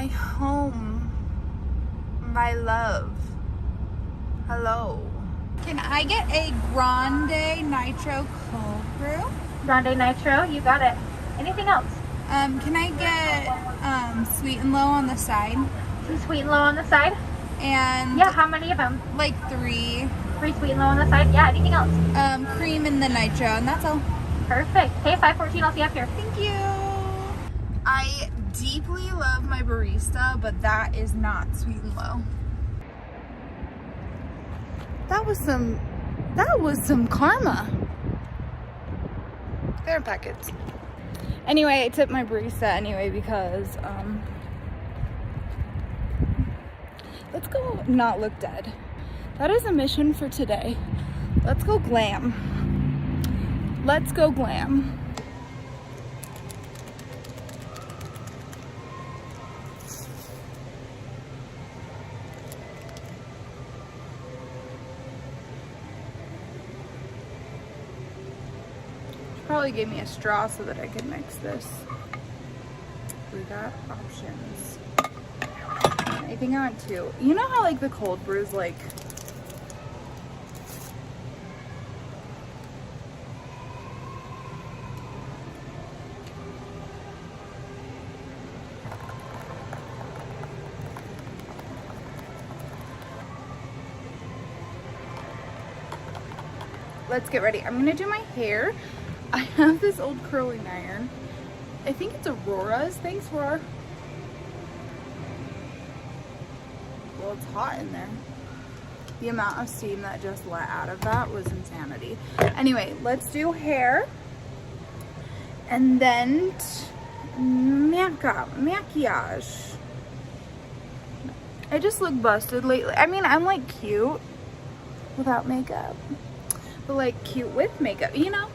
my home, my love. Hello. Can I get a grande nitro cold brew? Grande nitro, you got it. Anything else? Can I get sweet and low on the side? Some sweet and low on the side? And yeah, how many of them? Like 3. 3 sweet and low on the side? Yeah, anything else? Cream in the nitro, and that's all. Perfect. Okay, 514, I'll see you up here. Thank you. I deeply love my barista, but that is not sweet and low. That was some karma. They're packets. Anyway, I tipped my barista anyway because let's go not look dead. That is a mission for today. Let's go glam. Let's go glam. Probably gave me a straw so that I could mix this. We got options. I think I want 2. You know how like the cold brews like let's get ready. I'm gonna do my hair. I have this old curling iron. I think it's Aurora's. Thanks, Aurora. Well, it's hot in there. The amount of steam that just let out of that was insanity. Anyway, let's do hair. And then maquillage. I just look busted lately. I mean, I'm like cute without makeup. But like cute with makeup, you know?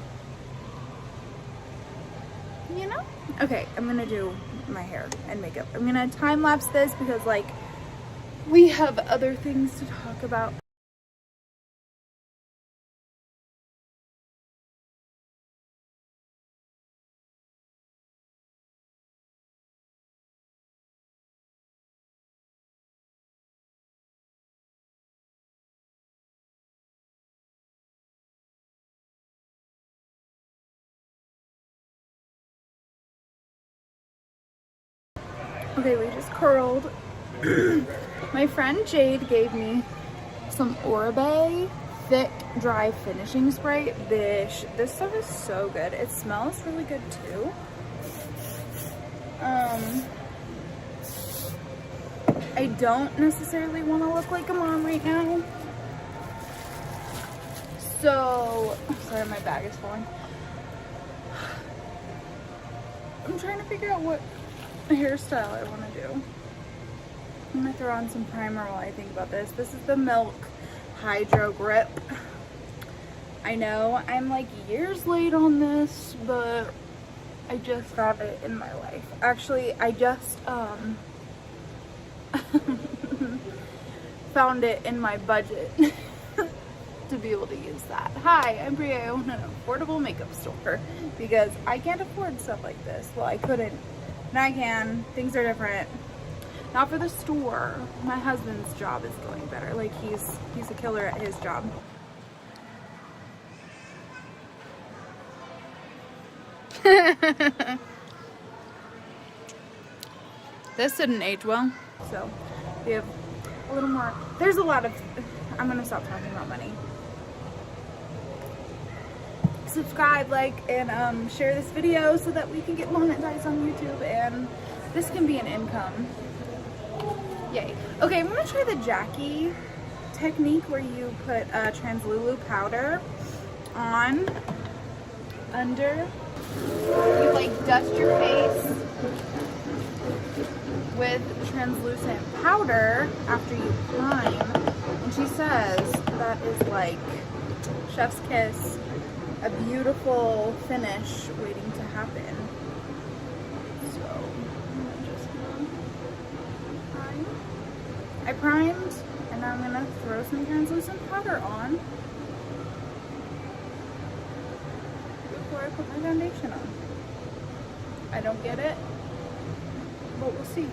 You know? Okay, I'm gonna do my hair and makeup. I'm gonna time lapse this because like we have other things to talk about. Okay, we just curled. My friend Jade gave me some Oribe thick dry finishing spray. This stuff is so good. It smells really good too. I don't necessarily want to look like a mom right now. So, sorry, my bag is falling. I'm trying to figure out what hairstyle I want to do. I'm gonna throw on some primer while I think about this. This is the Milk Hydro Grip. I know I'm like years late on this, but I just found it in my life. Actually, I just found it in my budget to be able to use that. Hi, I'm Bree. I own an affordable makeup store because I can't afford stuff like this. Well, I couldn't. Now I can. Things are different. Not for the store. My husband's job is going better. Like he's a killer at his job. This didn't age well. So we have a little more. There's a lot of. I'm gonna stop talking about money. Subscribe, like, and share this video so that we can get monetized on YouTube and this can be an income. Yay. Okay, I'm gonna try the Jackie technique where you put Translulu powder on under. You like dust your face with translucent powder after you prime, and she says that is like chef's kiss, a beautiful finish waiting to happen. So I'm just gonna prime. I primed, and now I'm gonna throw some translucent powder on before I put my foundation on. I don't get it, but we'll see.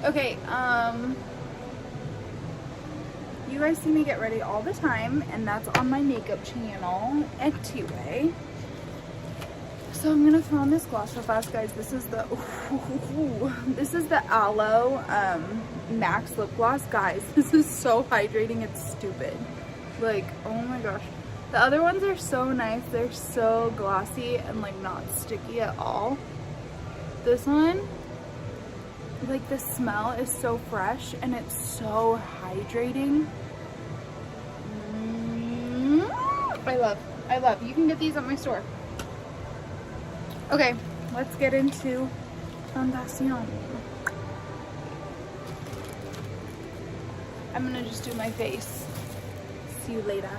Okay, you guys see me get ready all the time, and that's on my makeup channel at Two-Way. So I'm gonna throw on this gloss real fast, guys. This is the Aloe Max Lip Gloss. Guys, this is so hydrating, it's stupid. Like, oh my gosh. The other ones are so nice. They're so glossy and like not sticky at all. This one, like the smell is so fresh and it's so hydrating. I love. You can get these at my store. Okay, let's get into foundation. I'm gonna just do my face. See you later.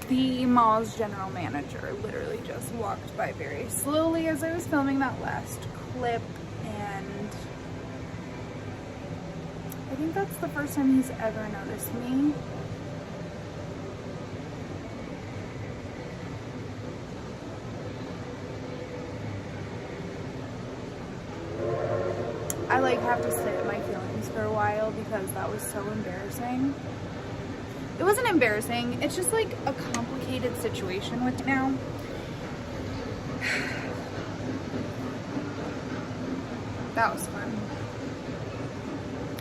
The mall's general manager literally just walked by very slowly as I was filming that last clip, and I think that's the first time he's ever noticed me. I like have to sit in my feelings for a while because that was so embarrassing. It wasn't embarrassing, it's just like a complicated situation with it now. That was fun.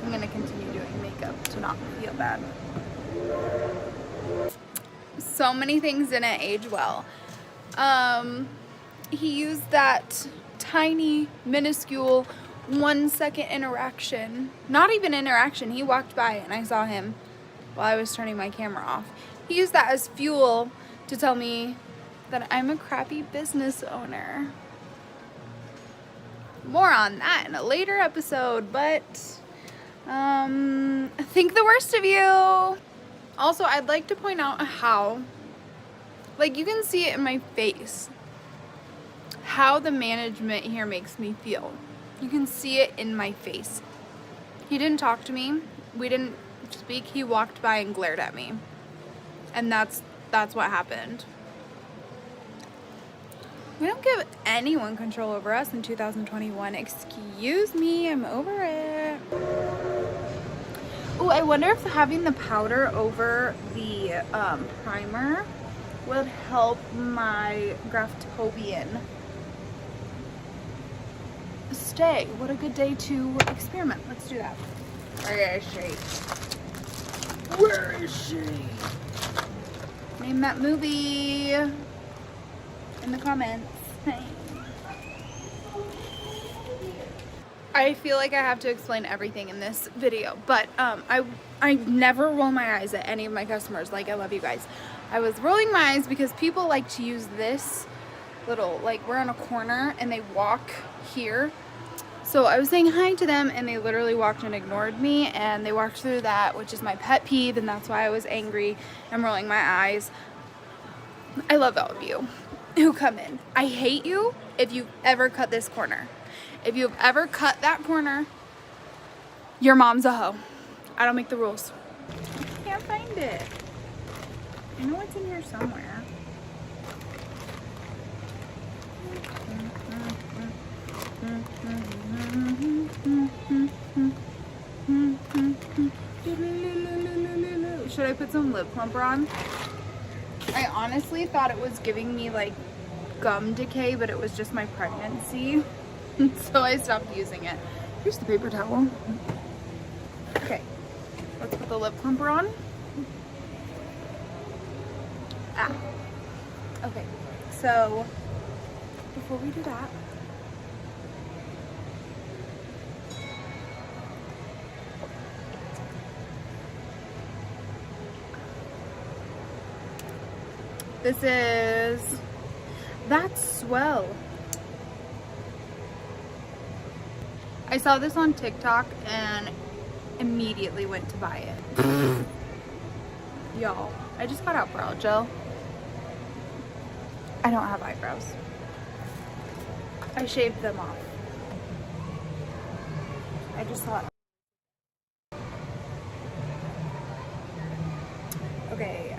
I'm gonna continue doing makeup to not feel bad. So many things didn't age well. He used that tiny, minuscule 1 second interaction. Not even interaction, he walked by and I saw him while I was turning my camera off. He used that as fuel to tell me that I'm a crappy business owner. More on that in a later episode, but think the worst of you. Also, I'd like to point out how, like, you can see it in my face, how the management here makes me feel. You can see it in my face. He didn't talk to me. We didn't speak. He walked by and glared at me. And that's what happened. We don't give anyone control over us in 2021. Excuse me, I'm over it. Oh, I wonder if having the powder over the primer would help my Graftobian stay. What a good day to experiment. Let's do that. Where is she? Where is she? Name that movie in the comments. I feel like I have to explain everything in this video, but I never roll my eyes at any of my customers. Like, I love you guys. I was rolling my eyes because people like to use this little, like, we're on a corner and they walk here. So I was saying hi to them and they literally walked and ignored me, and they walked through that, which is my pet peeve, and that's why I was angry. I'm rolling my eyes. I love all of you who come in. I hate you if you ever cut this corner. If you've ever cut that corner, your mom's a hoe. I don't make the rules. I can't find it. I know it's in here somewhere. Should I put some lip plumper on? I honestly thought it was giving me like gum decay, but it was just my pregnancy. So I stopped using it. Here's the paper towel. Okay, let's put the lip plumper on. Okay, so before we do that, this is That's Swell. I saw this on TikTok and immediately went to buy it. Y'all, I just got out brow gel. I don't have eyebrows. I shaved them off. I just thought. Okay,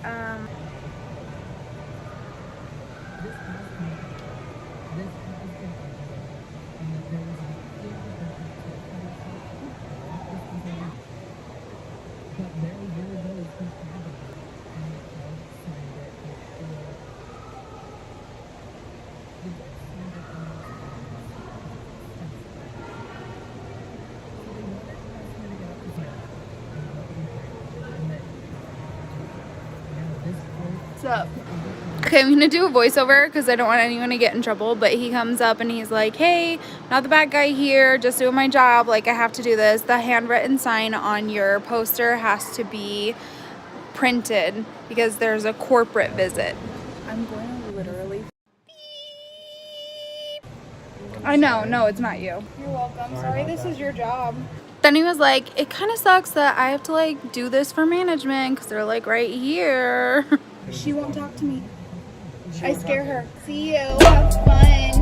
What's up? Okay, I'm gonna do a voiceover because I don't want anyone to get in trouble, but he comes up and he's like, hey, not the bad guy here, just doing my job, like I have to do this. The handwritten sign on your poster has to be printed because there's a corporate visit. I'm going to literally beep. I know, no, it's not you. You're welcome. Sorry, this is your job. Then he was like, it kind of sucks that I have to like do this for management because they're like right here. She won't talk to me. I scare her. See you. Have fun.